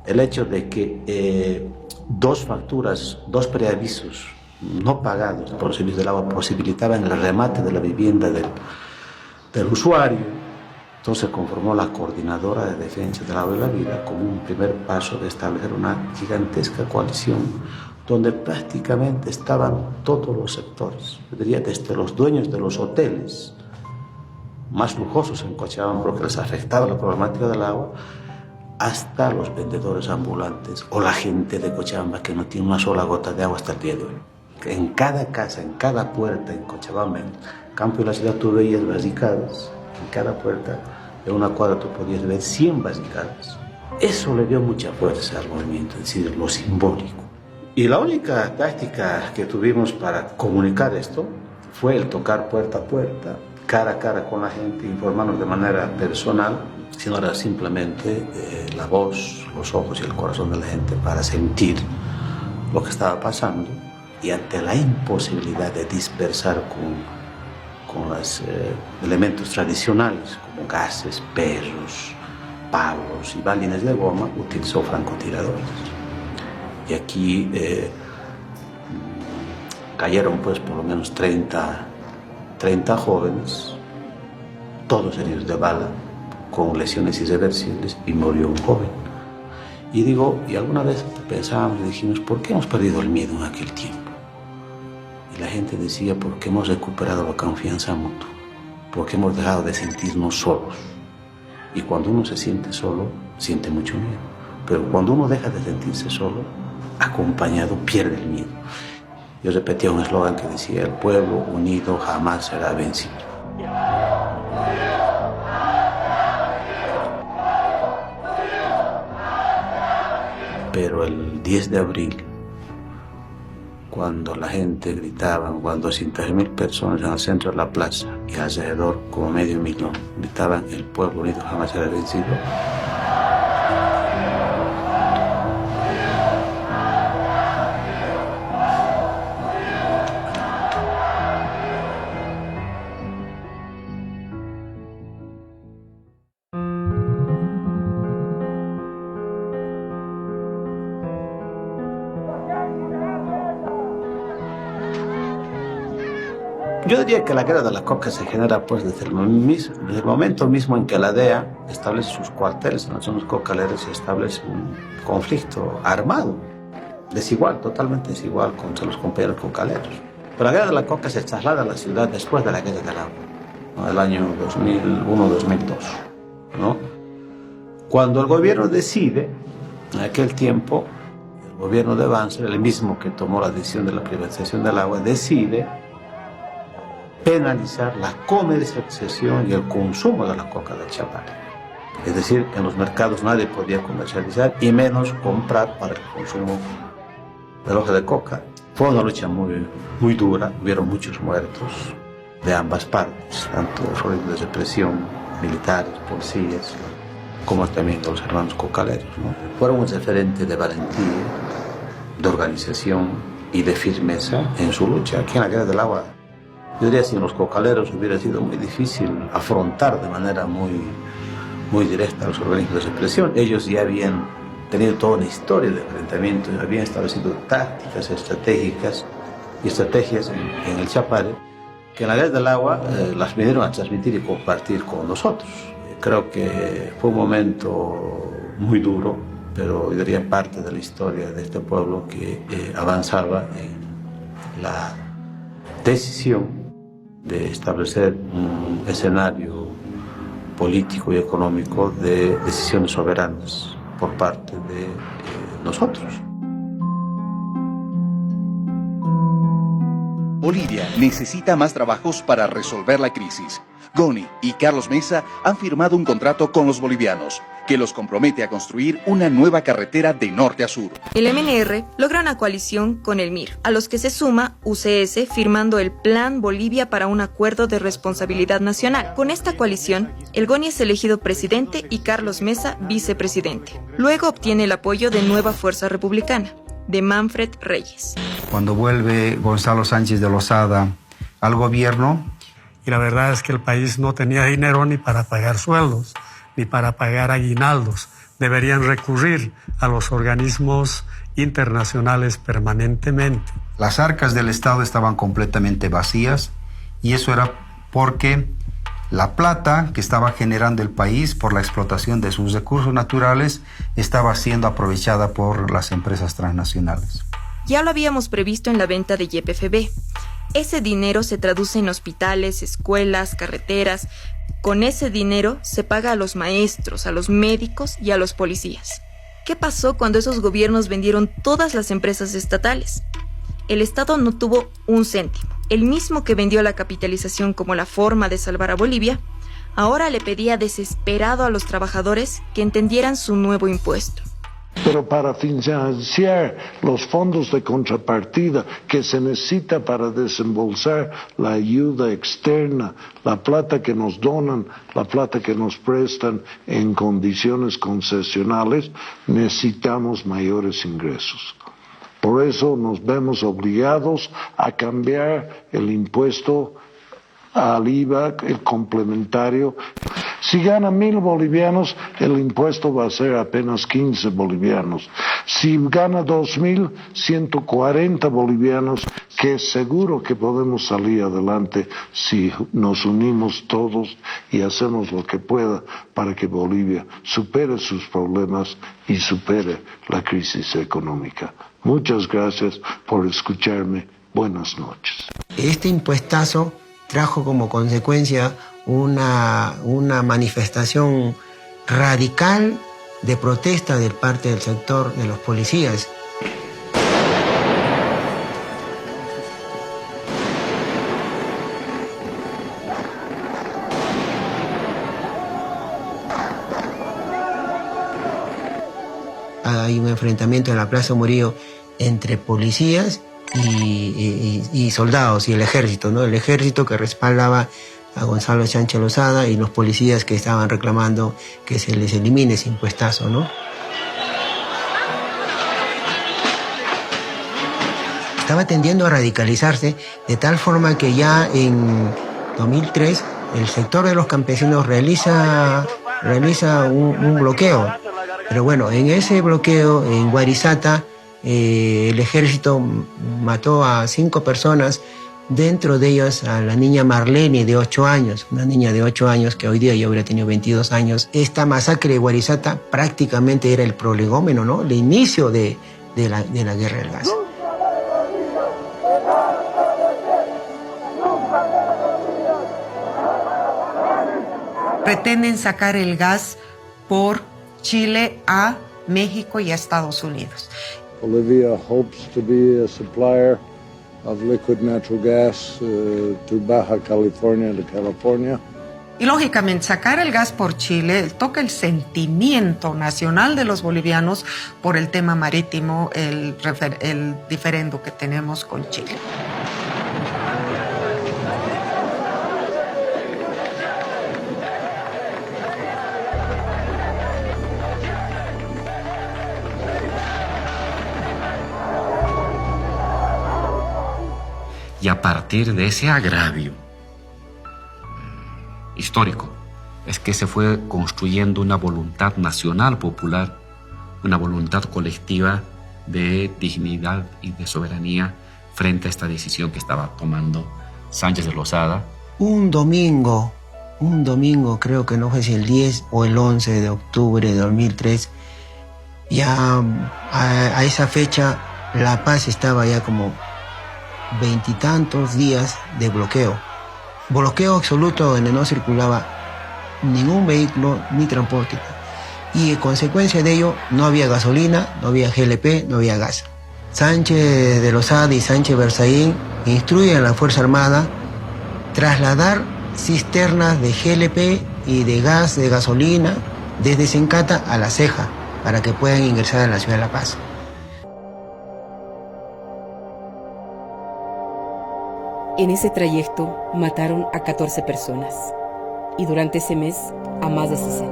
el hecho de que dos facturas, dos preavisos no pagados por el servicio del agua posibilitaban el remate de la vivienda del usuario. Entonces se conformó la Coordinadora de Defensa del Agua y la Vida como un primer paso de establecer una gigantesca coalición donde prácticamente estaban todos los sectores. Yo diría desde los dueños de los hoteles más lujosos en Cochabamba, porque les afectaba la problemática del agua, hasta los vendedores ambulantes o la gente de Cochabamba que no tiene una sola gota de agua hasta el día de hoy. En cada casa, en cada puerta en Cochabamba, en el campo y la ciudad, tú veías barricadas. En cada puerta de una cuadra tú podías ver 100 barricadas. Eso le dio mucha fuerza al movimiento, es decir, lo simbólico. Y la única táctica que tuvimos para comunicar esto fue el tocar puerta a puerta, cara a cara con la gente, informarnos de manera personal, sino era simplemente la voz, los ojos y el corazón de la gente para sentir lo que estaba pasando. Y ante la imposibilidad de dispersar con los elementos tradicionales, como gases, perros, palos y balines de goma, utilizó francotiradores. Y aquí cayeron pues por lo menos 30 jóvenes, todos heridos de bala, con lesiones irreversibles, y murió un joven. Y digo, y alguna vez pensábamos y dijimos, ¿por qué hemos perdido el miedo en aquel tiempo? Y la gente decía, porque hemos recuperado la confianza mutua, porque hemos dejado de sentirnos solos. Y cuando uno se siente solo, siente mucho miedo. Pero cuando uno deja de sentirse solo, acompañado, pierde el miedo. Yo repetía un eslogan que decía, el pueblo unido jamás será vencido. Pero el 10 de abril, cuando la gente gritaba, cuando 200.000 personas en el centro de la plaza y alrededor como medio millón gritaban, el pueblo unido jamás será vencido, yo diría que la guerra de la coca se genera pues desde el momento mismo en que la DEA establece sus cuarteles en las zonas cocaleras y establece un conflicto armado, desigual, totalmente desigual contra los compañeros cocaleros. Pero la guerra de la coca se traslada a la ciudad después de la guerra del agua, ¿no? El año 2001-2002, ¿no? Cuando el gobierno decide, en aquel tiempo, el gobierno de Banzer, el mismo que tomó la decisión de la privatización del agua, decide penalizar la comercialización y el consumo de la coca del Chapare. Es decir, en los mercados nadie podía comercializar y menos comprar para el consumo de la hoja de coca. Fue una lucha muy dura, hubieron muchos muertos de ambas partes, tanto de represión, militares, policías, como también de los hermanos cocaleros, ¿no? Fueron un referente de valentía, de organización y de firmeza en su lucha. Aquí en la guerra del agua, yo diría, sin los cocaleros hubiera sido muy difícil afrontar de manera muy directa a los organismos de represión. Ellos ya habían tenido toda una historia de enfrentamiento, habían establecido tácticas estratégicas y estrategias en el Chapare, que en la guerra del agua las vinieron a transmitir y compartir con nosotros. Creo que fue un momento muy duro, pero yo diría parte de la historia de este pueblo que avanzaba en la decisión de establecer un escenario político y económico de decisiones soberanas por parte de nosotros. Bolivia necesita más trabajos para resolver la crisis. Goni y Carlos Mesa han firmado un contrato con los bolivianos que los compromete a construir una nueva carretera de norte a sur. El MNR logra una coalición con el MIR, a los que se suma UCS firmando el Plan Bolivia para un acuerdo de responsabilidad nacional. Con esta coalición, el Goni es elegido presidente y Carlos Mesa vicepresidente. Luego obtiene el apoyo de Nueva Fuerza Republicana, de Manfred Reyes. Cuando vuelve Gonzalo Sánchez de Lozada al gobierno, y la verdad es que el país no tenía dinero ni para pagar sueldos, ni para pagar aguinaldos. Deberían recurrir a los organismos internacionales permanentemente. Las arcas del Estado estaban completamente vacías y eso era porque la plata que estaba generando el país por la explotación de sus recursos naturales estaba siendo aprovechada por las empresas transnacionales. Ya lo habíamos previsto en la venta de YPFB. Ese dinero se traduce en hospitales, escuelas, carreteras. Con ese dinero se paga a los maestros, a los médicos y a los policías. ¿Qué pasó cuando esos gobiernos vendieron todas las empresas estatales? El Estado no tuvo un céntimo. El mismo que vendió la capitalización como la forma de salvar a Bolivia, ahora le pedía desesperado a los trabajadores que entendieran su nuevo impuesto. Pero para financiar los fondos de contrapartida que se necesita para desembolsar la ayuda externa, la plata que nos donan, la plata que nos prestan en condiciones concesionales, necesitamos mayores ingresos. Por eso nos vemos obligados a cambiar el impuesto al IVA, el complementario. Si gana 1,000 bolivianos, el impuesto va a ser apenas 15 bolivianos. Si gana 2,000, 140 bolivianos, que seguro que podemos salir adelante si nos unimos todos y hacemos lo que pueda para que Bolivia supere sus problemas y supere la crisis económica. Muchas gracias por escucharme. Buenas noches. Este impuestazo trajo como consecuencia una manifestación radical de protesta de parte del sector de los policías. Hay un enfrentamiento en la Plaza Murillo entre policías y soldados y el ejército, ¿no? El ejército que respaldaba a Gonzalo Sánchez Lozada y los policías que estaban reclamando que se les elimine ese impuestazo, ¿no? Estaba tendiendo a radicalizarse de tal forma que ya en 2003 el sector de los campesinos realiza un bloqueo. Pero bueno, en ese bloqueo en Guarizata el ejército mató a 5 personas, dentro de ellas a la niña Marlene de 8 años, una niña de 8 años que hoy día ya habría tenido 22 años. Esta masacre de Guarizata prácticamente era el prolegómeno, ¿no? El inicio de la guerra del gas. Pretenden sacar el gas por Chile a México y a Estados Unidos. Bolivia hopes to be a supplier of liquid natural gas to Baja California, to California. Y lógicamente sacar el gas por Chile toca el sentimiento nacional de los bolivianos por el tema marítimo, el diferendo que tenemos con Chile. Y a partir de ese agravio histórico es que se fue construyendo una voluntad nacional popular, una voluntad colectiva de dignidad y de soberanía frente a esta decisión que estaba tomando Sánchez de Lozada. Un domingo, creo que no fue si el 10 o el 11 de octubre de 2003, ya a esa fecha La Paz estaba ya como 20 y tantos días de bloqueo. Bloqueo absoluto donde no circulaba ningún vehículo ni transporte. Y en consecuencia de ello no había gasolina, no había GLP, no había gas. Sánchez de Lozada y Sánchez Berzaín instruyen a la Fuerza Armada trasladar cisternas de GLP y de gas, de gasolina, desde Sencata a La Ceja para que puedan ingresar a la ciudad de La Paz. En ese trayecto mataron a 14 personas y durante ese mes a más de 60.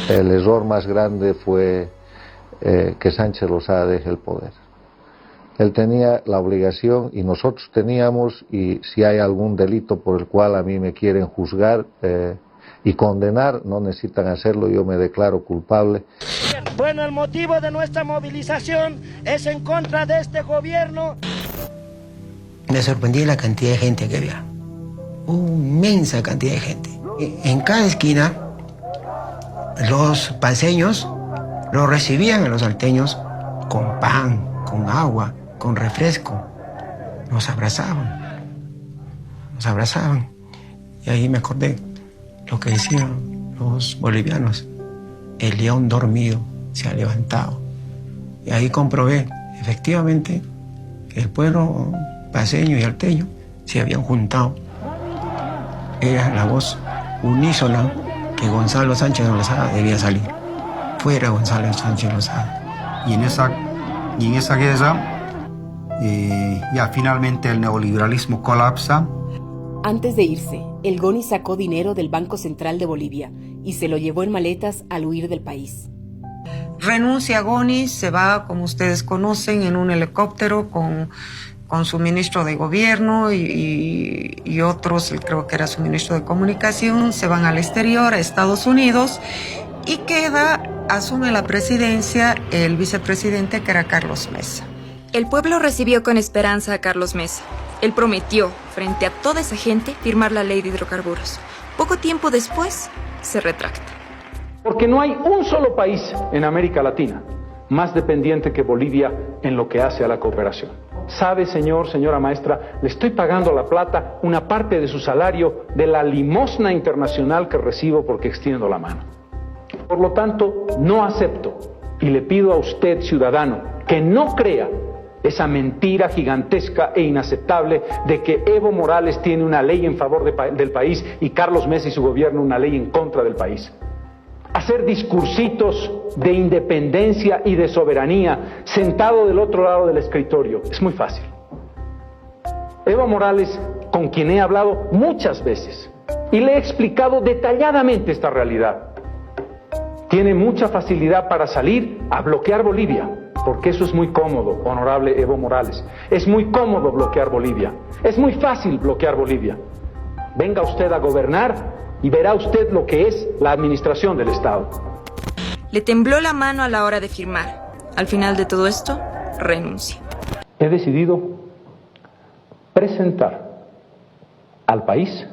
El error más grande fue que Sánchez Lozada deje el poder. Él tenía la obligación y nosotros teníamos, y si hay algún delito por el cual a mí me quieren juzgar y condenar, no necesitan hacerlo, yo me declaro culpable. Bueno, el motivo de nuestra movilización es en contra de este gobierno. Me sorprendí la cantidad de gente que había. Una inmensa cantidad de gente. En cada esquina, los paseños Lo recibían a los salteños con pan, con agua, con refresco. Nos abrazaban. Y ahí me acordé lo que decían los bolivianos. El león dormido se ha levantado. Y ahí comprobé, efectivamente, que el pueblo paceño y alteño se habían juntado. Era la voz unísona que Gonzalo Sánchez Lozada debía salir. Fuera Gonzalo Sánchez Lozada. Y en esa guerra, ya finalmente el neoliberalismo colapsa. Antes de irse, el GONI sacó dinero del Banco Central de Bolivia y se lo llevó en maletas al huir del país. Renuncia a GONI, se va, como ustedes conocen, en un helicóptero con su ministro de gobierno y otros, creo que era su ministro de comunicación, se van al exterior, a Estados Unidos, y asume la presidencia el vicepresidente, que era Carlos Mesa. El pueblo recibió con esperanza a Carlos Mesa. Él prometió, frente a toda esa gente, firmar la ley de hidrocarburos. Poco tiempo después, se retracta. Porque no hay un solo país en América Latina más dependiente que Bolivia en lo que hace a la cooperación. Sabe, señora maestra, le estoy pagando a La Plata una parte de su salario de la limosna internacional que recibo porque extiendo la mano. Por lo tanto, no acepto y le pido a usted, ciudadano, que no crea esa mentira gigantesca e inaceptable de que Evo Morales tiene una ley en favor del país y Carlos Mesa y su gobierno una ley en contra del país. Hacer discursitos de independencia y de soberanía sentado del otro lado del escritorio es muy fácil. Evo Morales, con quien he hablado muchas veces y le he explicado detalladamente esta realidad, tiene mucha facilidad para salir a bloquear Bolivia, porque eso es muy cómodo, honorable Evo Morales. Es muy cómodo bloquear Bolivia. Es muy fácil bloquear Bolivia. Venga usted a gobernar y verá usted lo que es la administración del Estado. Le tembló la mano a la hora de firmar. Al final de todo esto, renuncia. He decidido presentar al país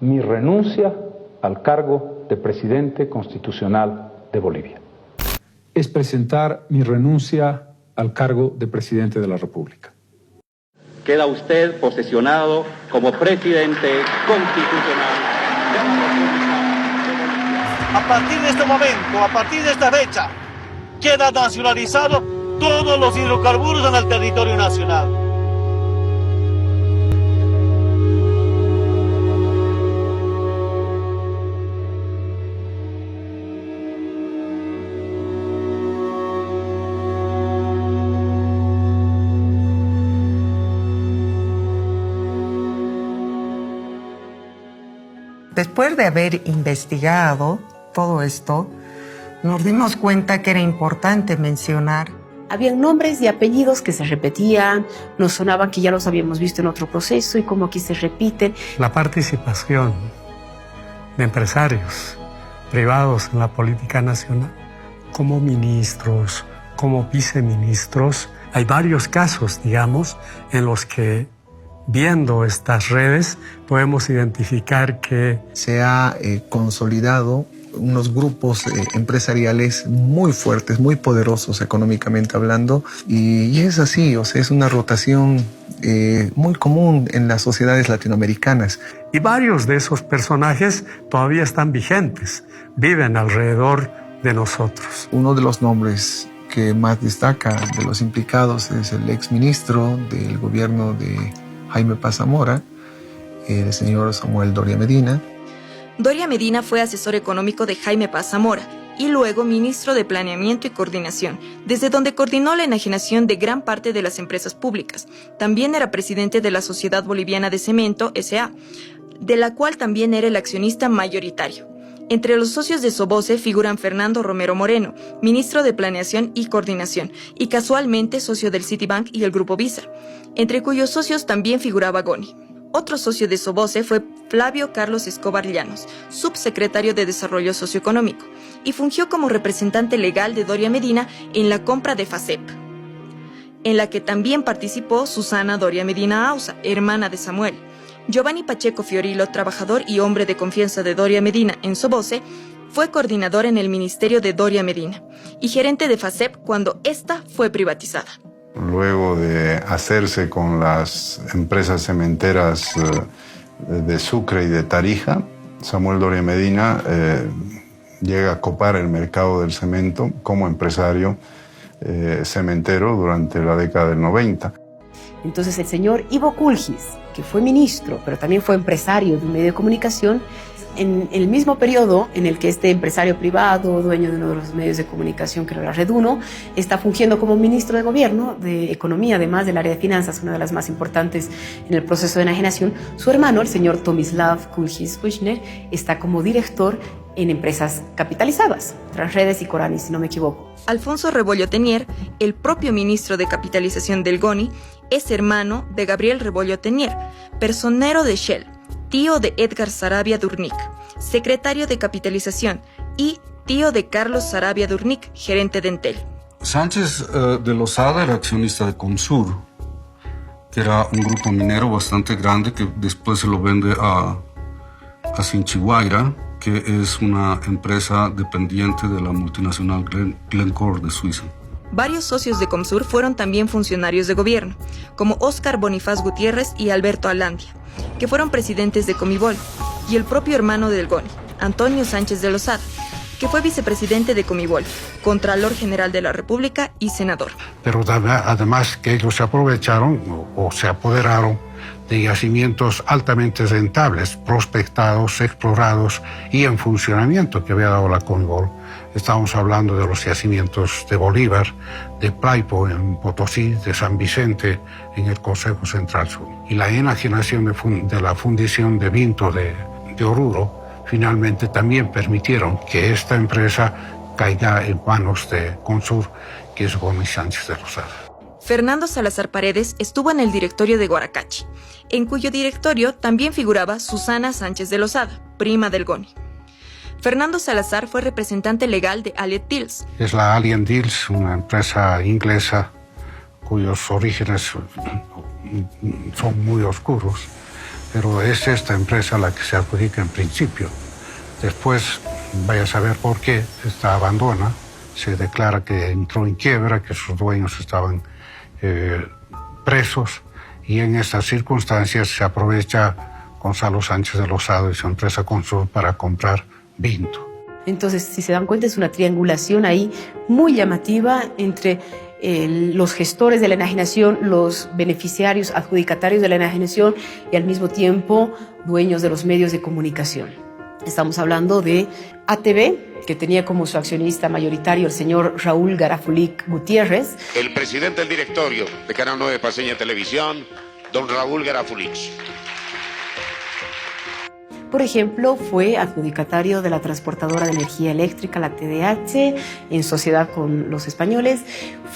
mi renuncia al cargo de presidente constitucional de Bolivia. Es presentar mi renuncia al cargo de presidente de la República. Queda usted posesionado como presidente constitucional de la República. A partir de este momento, a partir de esta fecha, queda nacionalizado todos los hidrocarburos en el territorio nacional. Después de haber investigado todo esto, nos dimos cuenta que era importante mencionar. Habían nombres y apellidos que se repetían, nos sonaban que ya los habíamos visto en otro proceso y como aquí se repiten. La participación de empresarios privados en la política nacional, como ministros, como viceministros. Hay varios casos, digamos, en los que viendo estas redes podemos identificar que se ha consolidado unos grupos empresariales muy fuertes, muy poderosos económicamente hablando, y es así, o sea, es una rotación muy común en las sociedades latinoamericanas. Y varios de esos personajes todavía están vigentes, viven alrededor de nosotros. Uno de los nombres que más destaca de los implicados es el exministro del gobierno de Jaime Paz Zamora, el señor Samuel Doria Medina. Doria Medina fue asesor económico de Jaime Paz Zamora y luego ministro de Planeamiento y Coordinación, desde donde coordinó la enajenación de gran parte de las empresas públicas. También era presidente de la Sociedad Boliviana de Cemento, S.A., de la cual también era el accionista mayoritario. Entre los socios de Soboce figuran Fernando Romero Moreno, ministro de Planeación y Coordinación, y casualmente socio del Citibank y el Grupo Visa, entre cuyos socios también figuraba GONI. Otro socio de Soboce fue Flavio Carlos Escobar Llanos, subsecretario de Desarrollo Socioeconómico, y fungió como representante legal de Doria Medina en la compra de FACEP, en la que también participó Susana Doria Medina Ausa, hermana de Samuel. Giovanni Pacheco Fiorillo, trabajador y hombre de confianza de Doria Medina en Soboce, Fue coordinador en el ministerio de Doria Medina y gerente de FACEP cuando ésta fue privatizada. Luego de hacerse con las empresas cementeras de Sucre y de Tarija, Samuel Doria Medina llega a copar el mercado del cemento como empresario cementero durante la década del 90. Entonces el señor Ivo Kulgis, que fue ministro, pero también fue empresario de un medio de comunicación, en el mismo periodo en el que este empresario privado, dueño de uno de los medios de comunicación, que era la Red 1, está fungiendo como ministro de Gobierno de Economía, además del área de finanzas, una de las más importantes en el proceso de enajenación. Su hermano, el señor Tomislav Kulgis-Kushner, está como director en empresas capitalizadas, Transredes y Corani, si no me equivoco. Alfonso Rebollo Tenier, el propio ministro de capitalización del GONI, es hermano de Gabriel Rebollo Tenier, personero de Shell, tío de Edgar Sarabia Durnik, secretario de capitalización, y tío de Carlos Sarabia Durnik, gerente de Entel. Sánchez de Lozada era accionista de Comsur, que era un grupo minero bastante grande que después se lo vende a Sinchihuayra, que es una empresa dependiente de la multinacional Glencore de Suiza. Varios socios de Comsur fueron también funcionarios de gobierno, como Óscar Bonifaz Gutiérrez y Alberto Alandia, que fueron presidentes de Comibol, y el propio hermano del GONI, Antonio Sánchez de Lozada, que fue vicepresidente de Comibol, Contralor General de la República y senador. Pero además que ellos se aprovecharon o se apoderaron de yacimientos altamente rentables, prospectados, explorados y en funcionamiento que había dado la Comibol. Estamos hablando de los yacimientos de Bolívar, de Plaipo en Potosí, de San Vicente en el Consejo Central Sur. Y la enajenación de la fundición de Vinto de Oruro finalmente también permitieron que esta empresa caiga en manos de Comsur, que es Gómez Sánchez de Lozada. Fernando Salazar Paredes estuvo en el directorio de Guaracachi, en cuyo directorio también figuraba Susana Sánchez de Lozada, prima del GONI. Fernando Salazar fue representante legal de Allied Deals. Es la Allied Deals, una empresa inglesa cuyos orígenes son muy oscuros, pero es esta empresa la que se adjudica en principio. Después, vaya a saber por qué, esta abandona, se declara que entró en quiebra, que sus dueños estaban presos, y en estas circunstancias se aprovecha Gonzalo Sánchez de Lozada y su empresa Comsur para comprar Vinto. Entonces, si se dan cuenta, es una triangulación ahí muy llamativa entre los gestores de la enajenación, los beneficiarios, adjudicatarios de la enajenación y al mismo tiempo dueños de los medios de comunicación. Estamos hablando de ATV, que tenía como su accionista mayoritario el señor Raúl Garafulic Gutiérrez. El presidente del directorio de Canal 9 Paceña Televisión, don Raúl Garafulic. Por ejemplo, fue adjudicatario de la transportadora de energía eléctrica, la TDH, en sociedad con los españoles.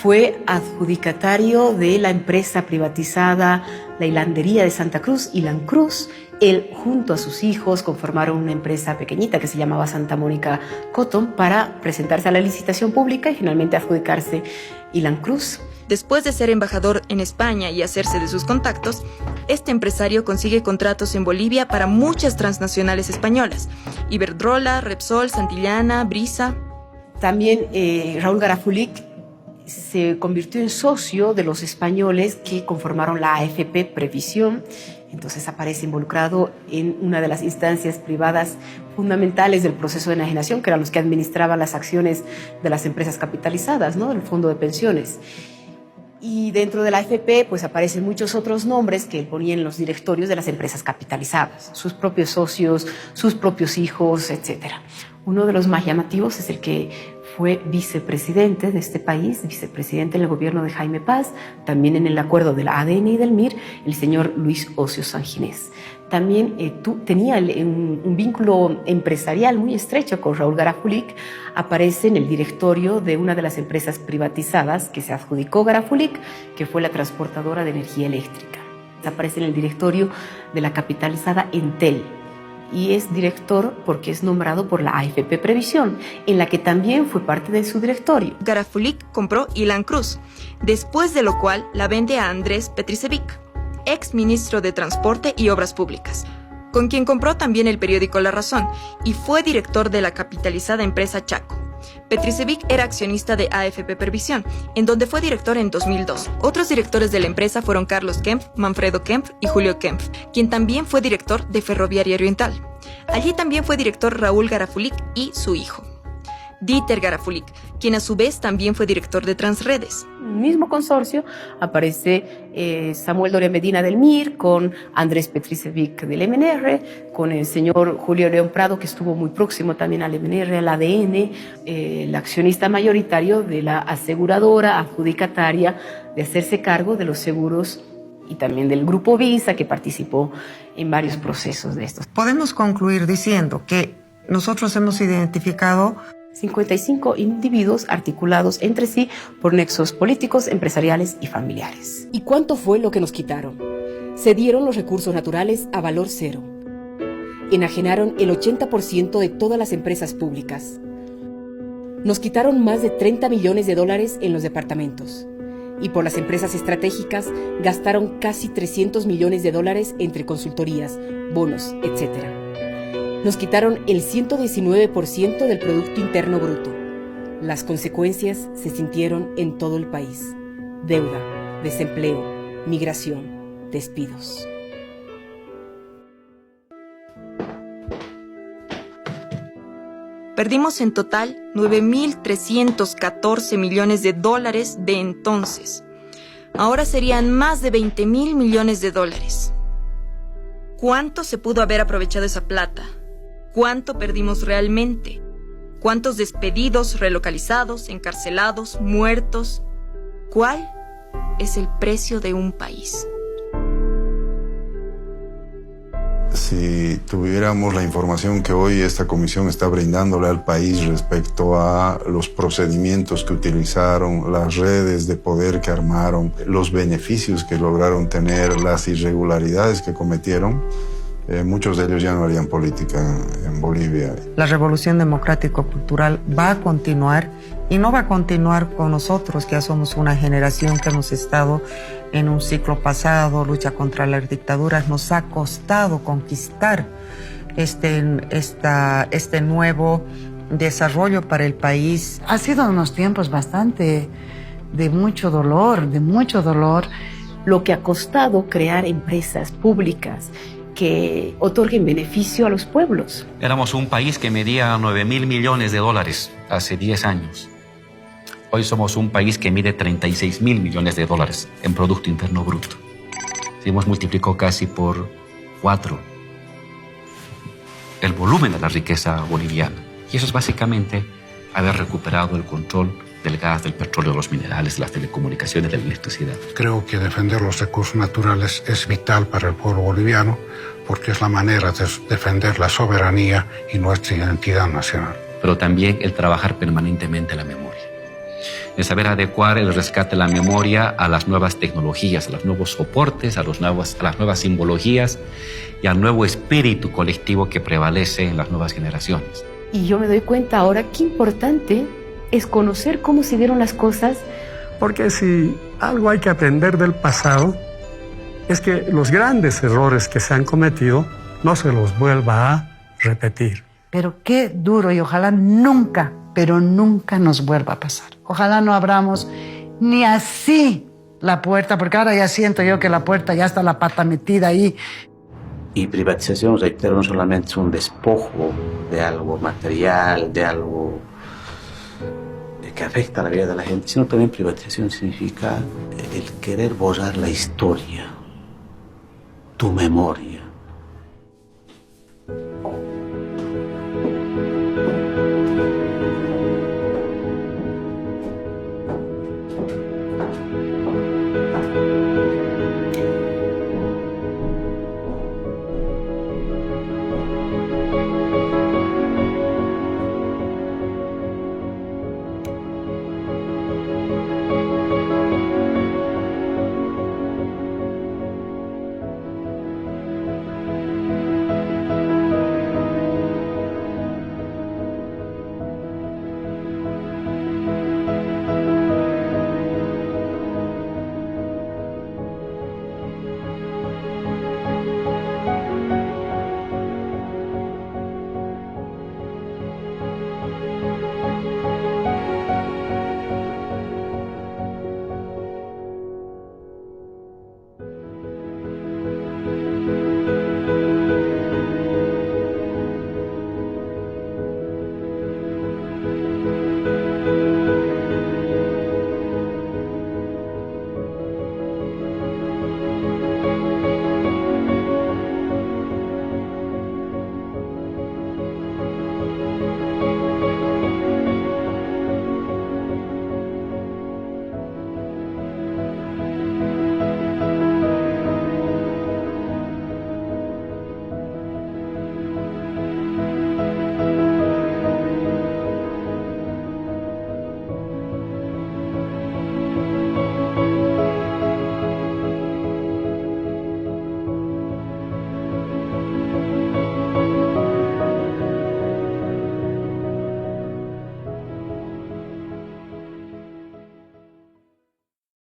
Fue adjudicatario de la empresa privatizada, la hilandería de Santa Cruz, Hilancruz. Él, junto a sus hijos, conformaron una empresa pequeñita que se llamaba Santa Mónica Cotton para presentarse a la licitación pública y finalmente adjudicarse Hilancruz. Después de ser embajador en España y hacerse de sus contactos, este empresario consigue contratos en Bolivia para muchas transnacionales españolas: Iberdrola, Repsol, Santillana, Brisa. También Raúl Garafulic se convirtió en socio de los españoles que conformaron la AFP Previsión. Entonces aparece involucrado en una de las instancias privadas fundamentales del proceso de enajenación, que eran los que administraban las acciones de las empresas capitalizadas, ¿no? El fondo de pensiones. Y dentro de la AFP pues aparecen muchos otros nombres que él ponía en los directorios de las empresas capitalizadas, sus propios socios, sus propios hijos, etc. Uno de los más llamativos es el que fue vicepresidente de este país, vicepresidente en el gobierno de Jaime Paz, también en el acuerdo de la ADN y del MIR, el señor Luis Ocio Sanginés. También tenía un vínculo empresarial muy estrecho con Raúl Garafulic. Aparece en el directorio de una de las empresas privatizadas que se adjudicó Garafulic, que fue la transportadora de energía eléctrica. Aparece en el directorio de la capitalizada Entel y es director porque es nombrado por la AFP Previsión, en la que también fue parte de su directorio. Garafulic compró Hilancruz, después de lo cual la vende a Andrés Petricevic, ex ministro de Transporte y Obras Públicas. con quien compró también el periódico La Razón y fue director de la capitalizada empresa Chaco. Petricevic era accionista de AFP Pervisión, en donde fue director en 2002. Otros directores de la empresa fueron Carlos Kempf, Manfredo Kempf y Julio Kempf, quien también fue director de Ferroviaria Oriental. Allí también fue director Raúl Garafulic y su hijo, Dieter Garafulic, quien a su vez también fue director de Transredes. En el mismo consorcio aparece Samuel Doria Medina del MIR, con Andrés Petricevic del MNR, con el señor Julio León Prado, que estuvo muy próximo también al MNR, al ADN, el accionista mayoritario de la aseguradora adjudicataria de hacerse cargo de los seguros y también del Grupo Visa, que participó en varios procesos de estos. Podemos concluir diciendo que nosotros hemos identificado 55 individuos articulados entre sí por nexos políticos, empresariales y familiares. ¿Y cuánto fue lo que nos quitaron? Cedieron los recursos naturales a valor cero. Enajenaron el 80% de todas las empresas públicas. Nos quitaron más de 30 millones de dólares en los departamentos. Y por las empresas estratégicas gastaron casi 300 millones de dólares entre consultorías, bonos, etc. Nos quitaron el 119% del Producto Interno Bruto. Las consecuencias se sintieron en todo el país. Deuda, desempleo, migración, despidos. Perdimos en total 9.314 millones de dólares de entonces. Ahora serían más de 20.000 millones de dólares. ¿Cuánto se pudo haber aprovechado esa plata? ¿Cuánto perdimos realmente? ¿Cuántos despedidos, relocalizados, encarcelados, muertos? ¿Cuál es el precio de un país? Si tuviéramos la información que hoy esta comisión está brindándole al país respecto a los procedimientos que utilizaron, las redes de poder que armaron, los beneficios que lograron tener, las irregularidades que cometieron, muchos de ellos ya no harían política en Bolivia. La revolución democrático-cultural va a continuar y no va a continuar con nosotros, que ya somos una generación que hemos estado en un ciclo pasado, lucha contra las dictaduras. Nos ha costado conquistar este nuevo desarrollo para el país. Ha sido unos tiempos bastante de mucho dolor, Lo que ha costado crear empresas públicas que otorguen beneficio a los pueblos. Éramos un país que medía 9.000 millones de dólares hace 10 años. Hoy somos un país que mide 36.000 millones de dólares en Producto Interno Bruto. Hemos multiplicado casi por 4 el volumen de la riqueza boliviana. Y eso es básicamente haber recuperado el control del gas, del petróleo, de los minerales, de las telecomunicaciones, de la electricidad. Creo que defender los recursos naturales es vital para el pueblo boliviano porque es la manera de defender la soberanía y nuestra identidad nacional. Pero también el trabajar permanentemente la memoria. El saber adecuar el rescate de la memoria a las nuevas tecnologías, a los nuevos soportes, a las nuevas simbologías y al nuevo espíritu colectivo que prevalece en las nuevas generaciones. Y yo me doy cuenta ahora qué importante es conocer cómo se dieron las cosas. Porque si algo hay que aprender del pasado, es que los grandes errores que se han cometido no se los vuelva a repetir. Pero qué duro, y ojalá nunca, pero nunca nos vuelva a pasar. Ojalá no abramos ni así la puerta, porque ahora ya siento yo que la puerta ya está la pata metida ahí. Y privatización, reitero, no solamente es un despojo de algo material, de algo que afecta a la vida de la gente, sino también privatización significa el querer borrar la historia, tu memoria.